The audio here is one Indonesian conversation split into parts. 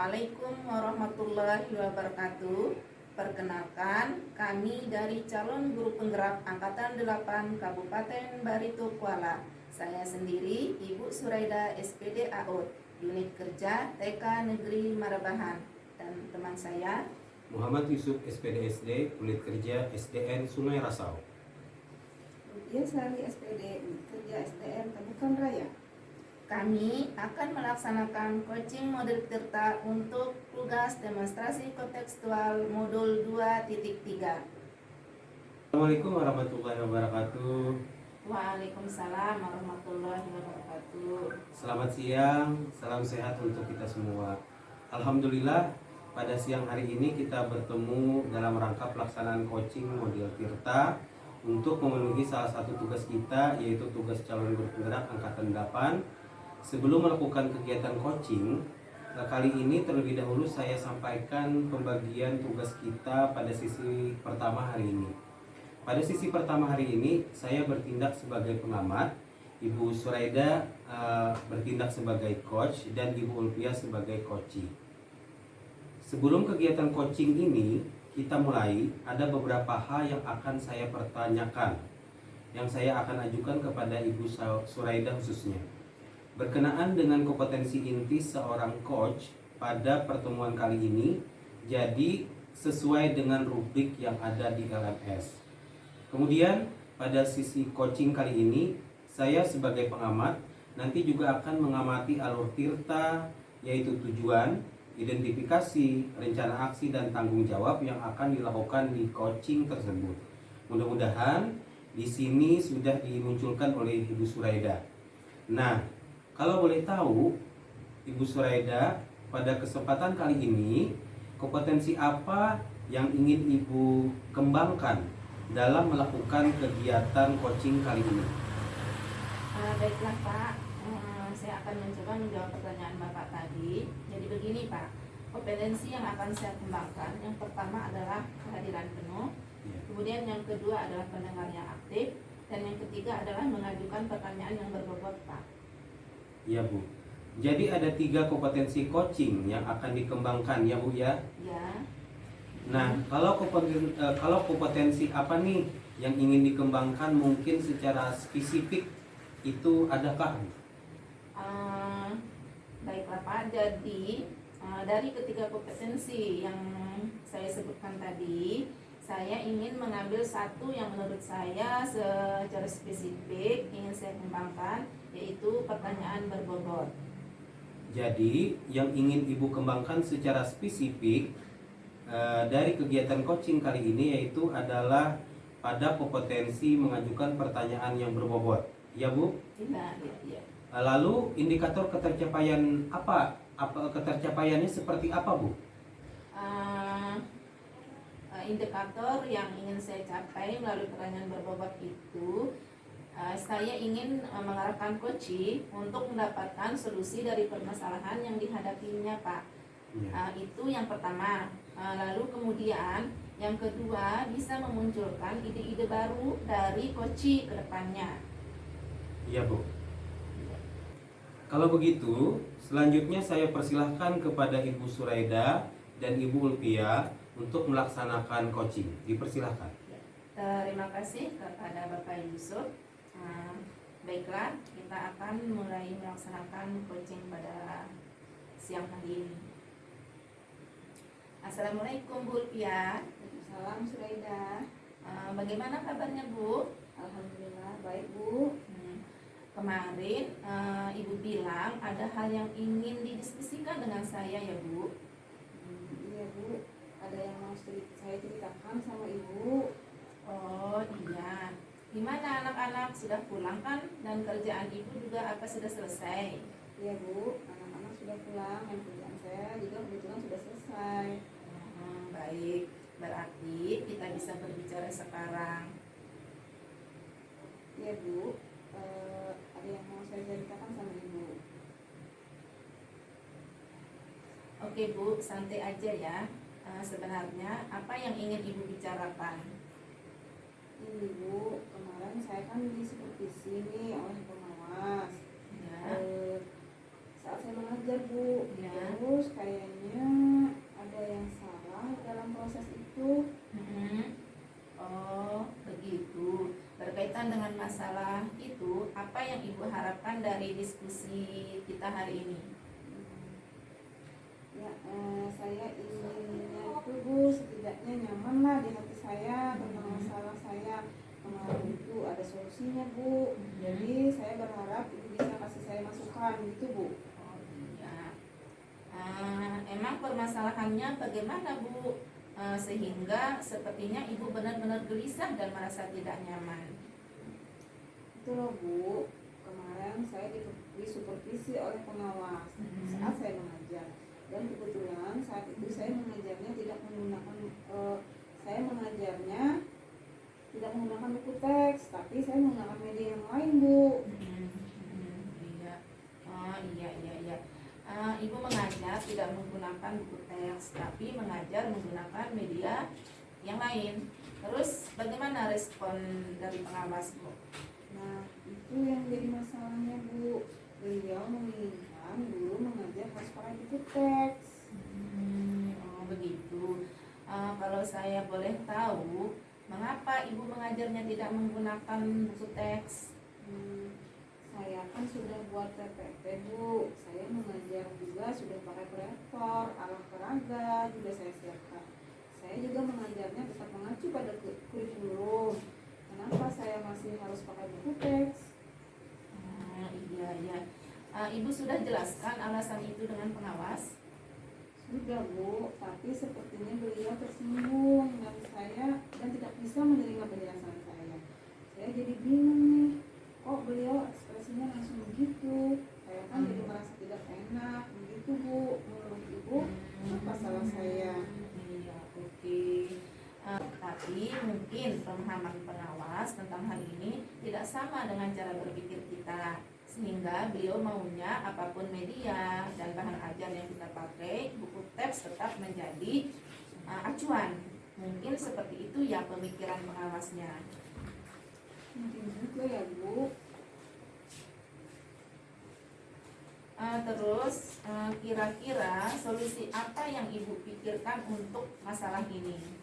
Assalamualaikum warahmatullahi wabarakatuh. Perkenalkan, kami dari calon guru penggerak Angkatan 8 Kabupaten Barito Kuala. Saya sendiri Ibu Suraida SPD AUD, unit kerja TK Negeri Marabahan. Dan teman saya Muhammad Yusuf SPD SD, unit kerja SDN Sungai Rasau. Dia Sari SPD, unit kerja SDN Kabupaten Raya. Kami akan melaksanakan coaching model Tirta untuk tugas demonstrasi kontekstual modul 2.3. Assalamualaikum warahmatullahi wabarakatuh. Waalaikumsalam warahmatullahi wabarakatuh. Selamat siang, salam sehat untuk kita semua. Alhamdulillah, pada siang hari ini kita bertemu dalam rangka pelaksanaan coaching model Tirta untuk memenuhi salah satu tugas kita, yaitu tugas calon guru penggerak Angkatan 8. Sebelum melakukan kegiatan coaching, kali ini terlebih dahulu saya sampaikan pembagian tugas kita pada sisi pertama hari ini. Pada sisi pertama hari ini, saya bertindak sebagai pengamat, Ibu Suraida bertindak sebagai coach, dan Ibu Ulpia sebagai coachee. Sebelum kegiatan coaching ini kita mulai, ada beberapa hal yang akan saya pertanyakan, yang saya akan ajukan kepada Ibu Suraida khususnya. Berkenaan dengan kompetensi inti seorang coach pada pertemuan kali ini, jadi sesuai dengan rubrik yang ada di LMS. Kemudian pada sisi coaching kali ini, saya sebagai pengamat nanti juga akan mengamati alur Tirta, yaitu tujuan, identifikasi, rencana aksi, dan tanggung jawab yang akan dilakukan di coaching tersebut. Mudah-mudahan di sini sudah dimunculkan oleh Ibu Suraida. Nah, kalau boleh tahu, Ibu Suraida, pada kesempatan kali ini, kompetensi apa yang ingin Ibu kembangkan dalam melakukan kegiatan coaching kali ini? Baiklah Pak, saya akan mencoba menjawab pertanyaan Bapak tadi. Jadi begini Pak, kompetensi yang akan saya kembangkan, yang pertama adalah kehadiran penuh, kemudian yang kedua adalah pendengar yang aktif, dan yang ketiga adalah mengajukan pertanyaan yang berbobot Pak. Ya Bu, jadi ada 3 kompetensi coaching yang akan dikembangkan ya Bu ya? Ya. Nah, kalau kompetensi apa nih yang ingin dikembangkan mungkin secara spesifik itu adakah? Baiklah Pak, jadi dari ketiga kompetensi yang saya sebutkan tadi, saya ingin mengambil satu yang menurut saya secara spesifik ingin saya kembangkan, yaitu pertanyaan berbobot. Jadi yang ingin Ibu kembangkan secara spesifik dari kegiatan coaching kali ini yaitu adalah pada kompetensi mengajukan pertanyaan yang berbobot, ya Bu? Iya. Lalu indikator ketercapaian apa? Ketercapaiannya seperti apa Bu? Indikator yang ingin saya capai melalui pertanyaan berbobot itu, saya ingin mengarahkan coaching untuk mendapatkan solusi dari permasalahan yang dihadapinya Pak. Ya. Itu yang pertama. Lalu kemudian yang kedua, bisa memunculkan ide-ide baru dari coaching ke depannya. Iya Bu. Kalau begitu, selanjutnya saya persilahkan kepada Ibu Suraida dan Ibu Ulpia untuk melaksanakan coaching. Dipersilahkan. Terima kasih kepada Bapak Yusuf. Baiklah, kita akan mulai melaksanakan coaching pada siang hari ini. Assalamualaikum Bu Ulpia. Salam Suraida. Bagaimana kabarnya Bu? Alhamdulillah baik Bu. Kemarin Ibu bilang ada hal yang ingin didiskusikan dengan saya ya Bu. Iya Bu, ada yang mau saya ceritakan sama Ibu. Oh iya. Gimana anak-anak, sudah pulang kan? Dan kerjaan Ibu juga apa sudah selesai? Iya Bu, anak-anak sudah pulang dan kerjaan saya juga kebetulan sudah selesai. Baik, berarti kita bisa berbicara sekarang. Iya Bu, ada yang mau saya ceritakan sama Ibu. Oke Bu, santai aja ya. Sebenarnya apa yang ingin Ibu bicarakan? Ini Bu, kemarin saya kan disupervisi nih oleh pengawas. Ya. Saat saya mengajar Bu, Ya. terus terus kayaknya ada yang salah dalam proses itu. Oh, begitu. Berkaitan dengan masalah itu, apa yang Ibu harapkan dari diskusi kita hari ini? Ya, saya inginnya itu Bu, setidaknya nyaman lah di hati saya tentang masalah saya kemarin itu ada solusinya Bu. Jadi saya berharap Ibu bisa kasih saya masukan gitu Bu. Oh iya. Emang permasalahannya bagaimana Bu? Sehingga sepertinya Ibu benar-benar gelisah dan merasa tidak nyaman. Itu loh Bu, kemarin saya disupervisi oleh pengawas saat saya mengajar, dan kebetulan saat itu saya mengajarnya tidak menggunakan saya mengajarnya tidak menggunakan buku teks, tapi saya menggunakan media yang lain Bu. Iya. Oh iya. Ibu mengajar tidak menggunakan buku teks, tapi mengajar menggunakan media yang lain. Terus bagaimana respon dari pengawas Bu? Nah, itu yang jadi masalahnya Bu. Beliau menginginkan dulu mengajar harus pakai buku teks. Oh begitu. Kalau saya boleh tahu, mengapa Ibu mengajarnya tidak menggunakan buku teks? Saya kan sudah buat PPT Bu. Saya mengajar juga sudah pakai proyektor, alat peraga juga saya siapkan. Saya juga mengajarnya tetap mengacu pada kurikulum. Kenapa saya masih harus pakai buku teks? Iya. Ibu sudah jelaskan alasan itu dengan pengawas? Sudah Bu, tapi sepertinya beliau tersinggung dan saya dan tidak bisa menerima penjelasan saya. Saya jadi bingung nih, kok beliau ekspresinya langsung begitu? Saya kan jadi merasa tidak enak begitu Bu. Menurut Ibu, apa salah saya? Iya, oke. Tapi mungkin pemahaman pengawas tentang hal ini tidak sama dengan cara berpikir kita, sehingga beliau maunya apapun media dan bahan ajar yang kita pakai, buku teks tetap menjadi acuan. Mungkin seperti itu ya pemikiran pengawasnya. Mungkin juga ya Bu. Terus kira-kira solusi apa yang Ibu pikirkan untuk masalah ini?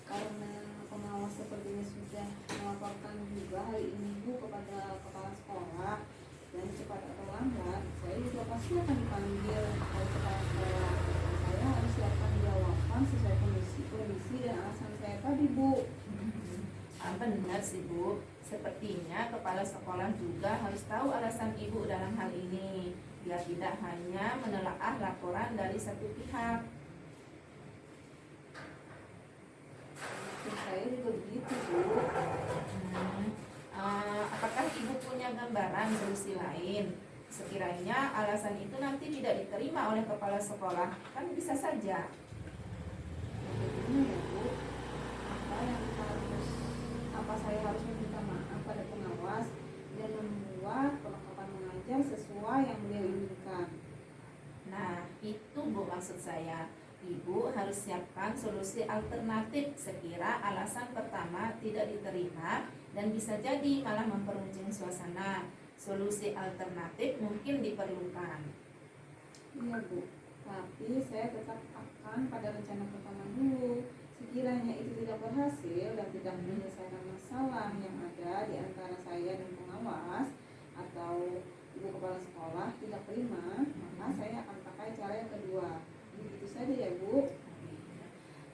Karena pengawas sepertinya sudah melaporkan juga hal ini Bu kepada kepala sekolah, dan cepat atau lambat saya juga pasti akan dipanggil oleh kepala sekolah. Saya harus siapkan jawaban sesuai kondisi dan alasan saya tadi Bu. Benar sih Bu, sepertinya kepala sekolah juga harus tahu alasan Ibu dalam hal ini, biar tidak hanya menelaah laporan dari satu pihak. Dan saya juga begitu Bu. Apakah Ibu punya gambaran solusi lain? Sekiranya alasan itu nanti tidak diterima oleh kepala sekolah, kan bisa saja. Bagaimana ya Bu? Apa saya harus meminta maaf pada pengawas dan membuat perlengkapan mengajar sesuai yang beliau inginkan? Nah, itu Bu maksud saya. Ibu harus siapkan solusi alternatif sekira alasan pertama tidak diterima dan bisa jadi malah memperuncing suasana. Solusi alternatif mungkin diperlukan. Iya Bu, tapi saya tetap akan pada rencana pertama dulu. Sekiranya itu tidak berhasil dan tidak menyelesaikan masalah yang ada di antara saya dan pengawas atau ibu kepala sekolah tidak terima, maka saya akan pakai cara yang kedua. Begitu saja ya Bu.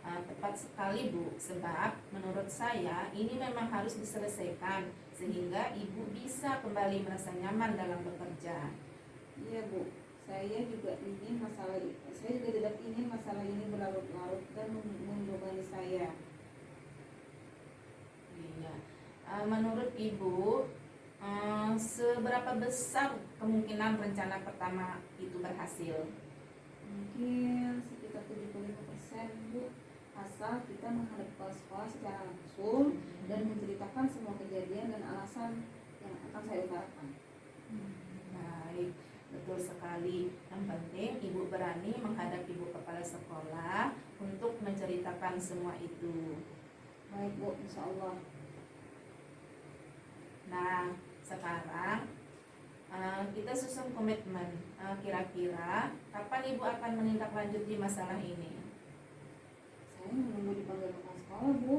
Tepat sekali Bu, sebab menurut saya ini memang harus diselesaikan sehingga Ibu bisa kembali merasa nyaman dalam bekerja. Iya Bu, saya juga tidak ingin masalah ini berlarut-larut dan membebani saya. Iya. Menurut Ibu, seberapa besar kemungkinan rencana pertama itu berhasil? Mungkin sekitar 75% Bu, asal kita menghadap kepala sekolah secara langsung dan menceritakan semua kejadian dan alasan yang akan saya utarakan. Baik, betul sekali. Yang penting Ibu berani menghadap Ibu kepala sekolah untuk menceritakan semua itu. Baik Bu, insya Allah. Nah, sekarang Kita susun komitmen. Kira-kira kapan Ibu akan menindaklanjuti masalah ini? Saya menunggu dipanggil kepala sekolah, Bu.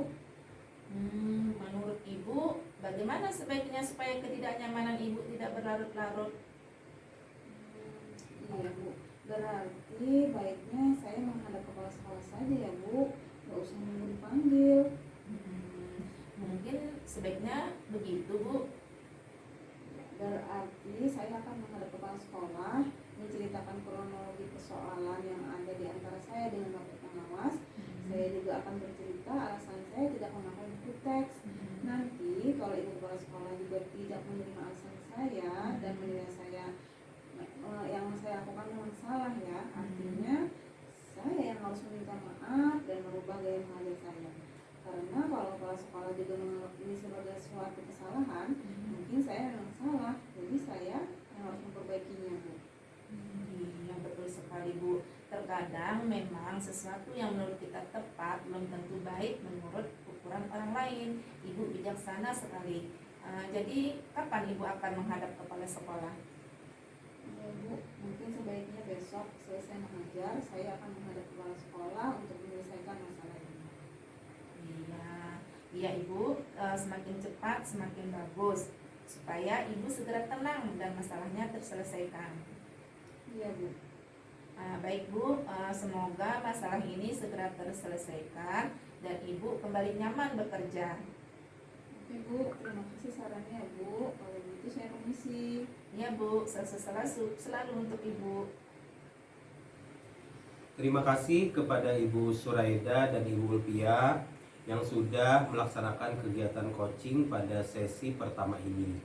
Menurut Ibu, bagaimana sebaiknya supaya ketidaknyamanan Ibu tidak berlarut-larut? Iya, Bu. Berarti baiknya saya menghadap kepala sekolah saja ya, Bu. Gak usah nunggu dipanggil. Mungkin sebaiknya begitu, Bu. Berarti saya akan menghadap kepala sekolah, menceritakan kronologi persoalan yang ada di antara saya dengan Bapak pengawas. Saya juga akan bercerita alasan saya tidak memakai buku teks. Nanti kalau Ibu kepala sekolah juga tidak menerima alasan saya dan menilai saya yang saya lakukan memang salah ya, artinya saya yang harus meminta maaf dan merubah gaya mengajar saya. Karena kalau kepala sekolah juga menganggap ini sebagai suatu kesalahan, mungkin saya memang salah, jadi saya yang harus memperbaikinya, Bu. Iya, betul sekali, Bu. Terkadang memang sesuatu yang menurut kita tepat belum tentu baik menurut ukuran orang lain. Ibu bijaksana sekali. Jadi kapan Ibu akan menghadap kepala sekolah? Ya, Bu, mungkin sebaiknya besok selesai mengajar, saya akan menghadap kepala sekolah untuk menyelesaikan masalah ini. Iya Ibu, semakin cepat semakin bagus supaya Ibu segera tenang dan masalahnya terselesaikan. Iya, Bu. Baik Bu, semoga masalah ini segera terselesaikan dan Ibu kembali nyaman bekerja. Oke, Bu, terima kasih sarannya ya, Bu. Kalau begitu saya permisi. Iya Bu, sukses selalu untuk Ibu. Terima kasih kepada Ibu Suraida dan Ibu Ulpia yang sudah melaksanakan kegiatan coaching pada sesi pertama ini.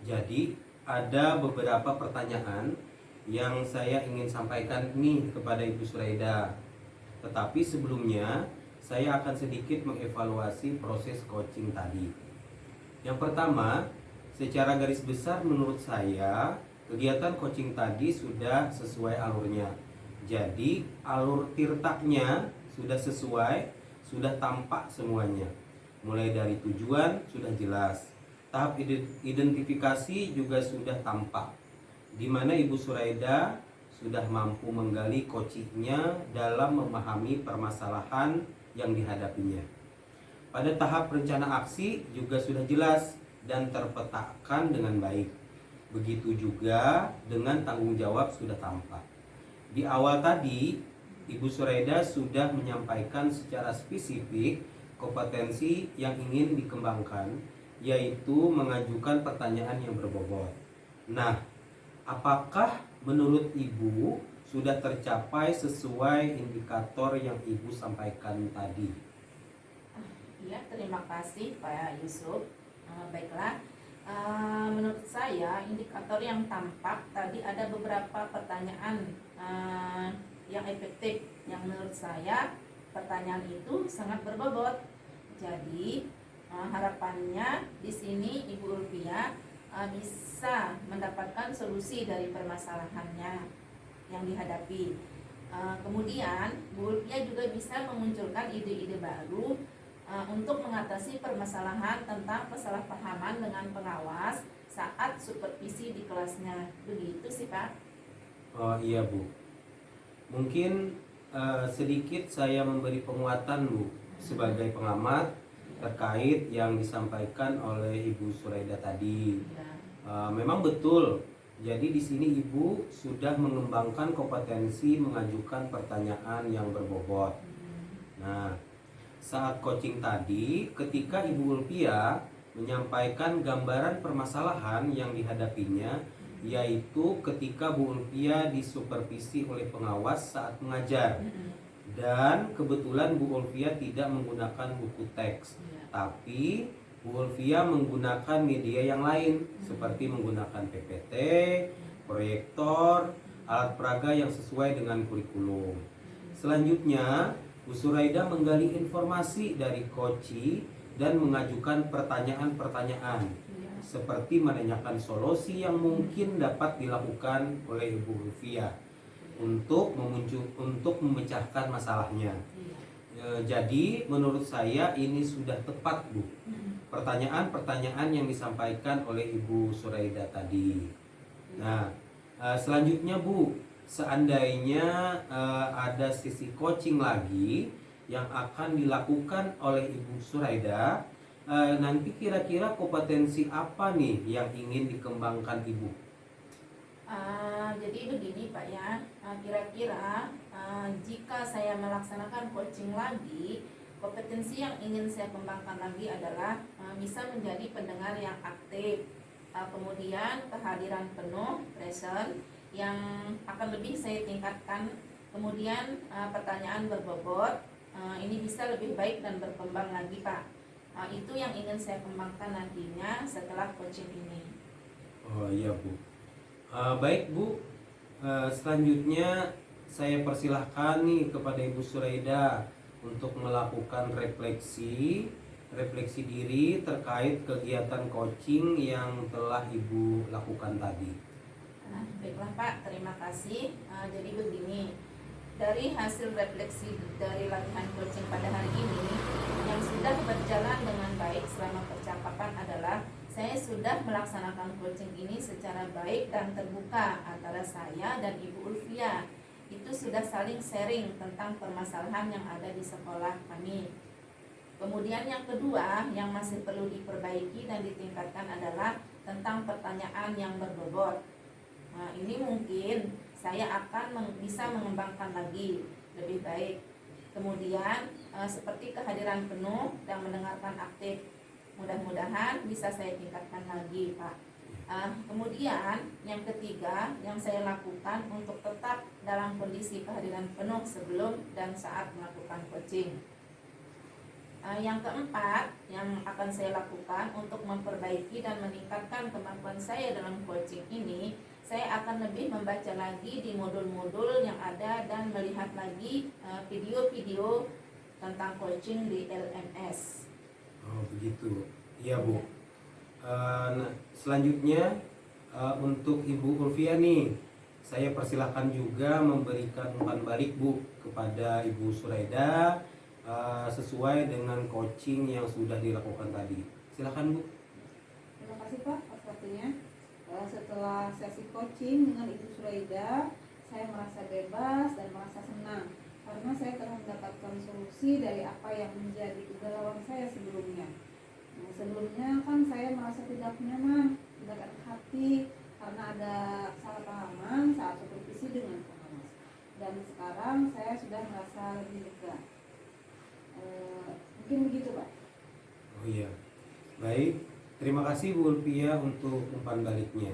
Jadi ada beberapa pertanyaan yang saya ingin sampaikan nih kepada Ibu Suraida. Tetapi sebelumnya saya akan sedikit mengevaluasi proses coaching tadi. Yang pertama, secara garis besar menurut saya kegiatan coaching tadi sudah sesuai alurnya. Jadi alur tirtaknya sudah sesuai, sudah tampak semuanya. Mulai dari tujuan sudah jelas, tahap identifikasi juga sudah tampak, di mana Ibu Suraida sudah mampu menggali coachingnya dalam memahami permasalahan yang dihadapinya. Pada tahap rencana aksi juga sudah jelas dan terpetakan dengan baik. Begitu juga dengan tanggung jawab sudah tampak. Di awal tadi, Ibu Suraida sudah menyampaikan secara spesifik kompetensi yang ingin dikembangkan, yaitu mengajukan pertanyaan yang berbobot. Nah, apakah menurut Ibu sudah tercapai sesuai indikator yang Ibu sampaikan tadi? Iya, terima kasih Pak Yusuf. Baiklah, menurut saya indikator yang tampak tadi ada beberapa pertanyaan yang efektif, yang menurut saya pertanyaan itu sangat berbobot. Jadi harapannya di sini Ibu Ulpia bisa mendapatkan solusi dari permasalahannya yang dihadapi. Kemudian Bu Ulpia juga bisa memunculkan ide-ide baru untuk mengatasi permasalahan tentang kesalahpahaman dengan pengawas saat supervisi di kelasnya. Begitu sih Pak. Oh iya Bu, mungkin sedikit saya memberi penguatan Bu sebagai pengamat terkait yang disampaikan oleh Ibu Suraida tadi. Memang betul. Jadi di sini Ibu sudah mengembangkan kompetensi mengajukan pertanyaan yang berbobot. Nah, saat coaching tadi, ketika Ibu Ulpia menyampaikan gambaran permasalahan yang dihadapinya, yaitu ketika Bu Ulpia disupervisi oleh pengawas saat mengajar, dan kebetulan Bu Ulpia tidak menggunakan buku teks, tapi Bu Ulpia menggunakan media yang lain seperti menggunakan PPT, proyektor, alat peraga yang sesuai dengan kurikulum. Selanjutnya, Bu Suraida menggali informasi dari coachee dan mengajukan pertanyaan-pertanyaan seperti menanyakan solusi yang mungkin dapat dilakukan oleh Ibu Ulpia untuk memecahkan masalahnya. Jadi menurut saya ini sudah tepat Bu, pertanyaan-pertanyaan yang disampaikan oleh Ibu Suraida tadi. Nah, selanjutnya Bu, seandainya ada sesi coaching lagi yang akan dilakukan oleh Ibu Suraida, nanti kira-kira kompetensi apa nih yang ingin dikembangkan Ibu? Jadi begini Pak ya, kira-kira jika saya melaksanakan coaching lagi, kompetensi yang ingin saya kembangkan lagi adalah bisa menjadi pendengar yang aktif, kemudian kehadiran penuh, present, yang akan lebih saya tingkatkan, kemudian pertanyaan berbobot, ini bisa lebih baik dan berkembang lagi Pak. Itu yang ingin saya kembangkan nantinya setelah coaching ini. Oh iya Bu. Baik Bu, selanjutnya saya persilahkan nih kepada Ibu Suraida untuk melakukan refleksi diri terkait kegiatan coaching yang telah Ibu lakukan tadi. Baiklah Pak, terima kasih. Jadi begini, dari hasil refleksi dari latihan coaching pada hari ini yang sudah berjalan dengan baik selama percakapan adalah saya sudah melaksanakan coaching ini secara baik dan terbuka antara saya dan Ibu Ulfia. Itu sudah saling sharing tentang permasalahan yang ada di sekolah kami. Kemudian yang kedua yang masih perlu diperbaiki dan ditingkatkan adalah tentang pertanyaan yang berbobot. Ini mungkin saya akan bisa mengembangkan lagi lebih baik. Kemudian seperti kehadiran penuh dan mendengarkan aktif, mudah-mudahan bisa saya tingkatkan lagi Pak. Kemudian yang ketiga yang saya lakukan untuk tetap dalam kondisi kehadiran penuh sebelum dan saat melakukan coaching. Yang keempat yang akan saya lakukan untuk memperbaiki dan meningkatkan kemampuan saya dalam coaching ini, saya akan lebih membaca lagi di modul-modul yang ada dan melihat lagi video-video tentang coaching di LMS. Oh begitu, iya Bu. Nah, selanjutnya untuk Ibu Ulfia nih, saya persilahkan juga memberikan umpan balik Bu kepada Ibu Suraida sesuai dengan coaching yang sudah dilakukan tadi. Silakan Bu. Terima kasih Pak atas waktunya. Setelah sesi coaching dengan Ibu Suraida, saya merasa bebas dan merasa senang karena saya telah mendapatkan solusi dari apa yang menjadi kegalauan saya sebelumnya. Sebelumnya kan saya merasa tidak nyaman, tidak enak hati karena ada kesalahpahaman saat supervisi dengan pengawas. Dan sekarang saya sudah merasa lebih lega. Mungkin begitu Pak. Oh iya, baik. Terima kasih Bu Ulfia untuk umpan baliknya.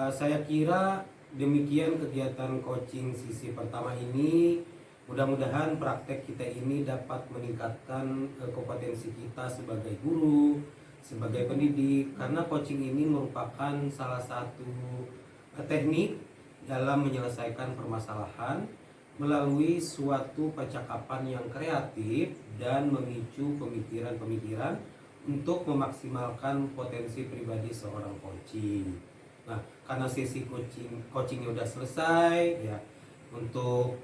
Saya kira demikian kegiatan coaching sisi pertama ini. Mudah-mudahan praktek kita ini dapat meningkatkan kompetensi kita sebagai guru, sebagai pendidik, karena coaching ini merupakan salah satu teknik dalam menyelesaikan permasalahan melalui suatu percakapan yang kreatif dan memicu pemikiran-pemikiran untuk memaksimalkan potensi pribadi seorang coaching. Nah, karena sesi coachingnya udah selesai ya, untuk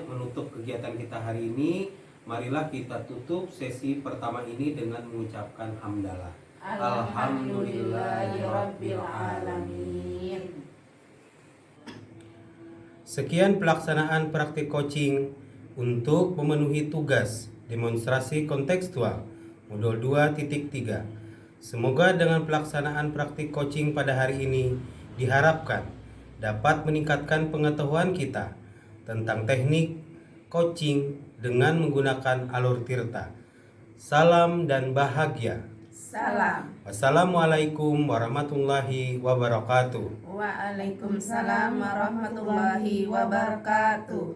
menutup kegiatan kita hari ini, marilah kita tutup sesi pertama ini dengan mengucapkan hamdalah. Alhamdulillahirabbil alamin. Sekian pelaksanaan praktik coaching untuk memenuhi tugas demonstrasi kontekstual modul 2.3. Semoga dengan pelaksanaan praktik coaching pada hari ini diharapkan dapat meningkatkan pengetahuan kita tentang teknik coaching dengan menggunakan alur tirta. Salam dan bahagia. Salam. Wassalamualaikum warahmatullahi wabarakatuh. Waalaikumsalam warahmatullahi wabarakatuh.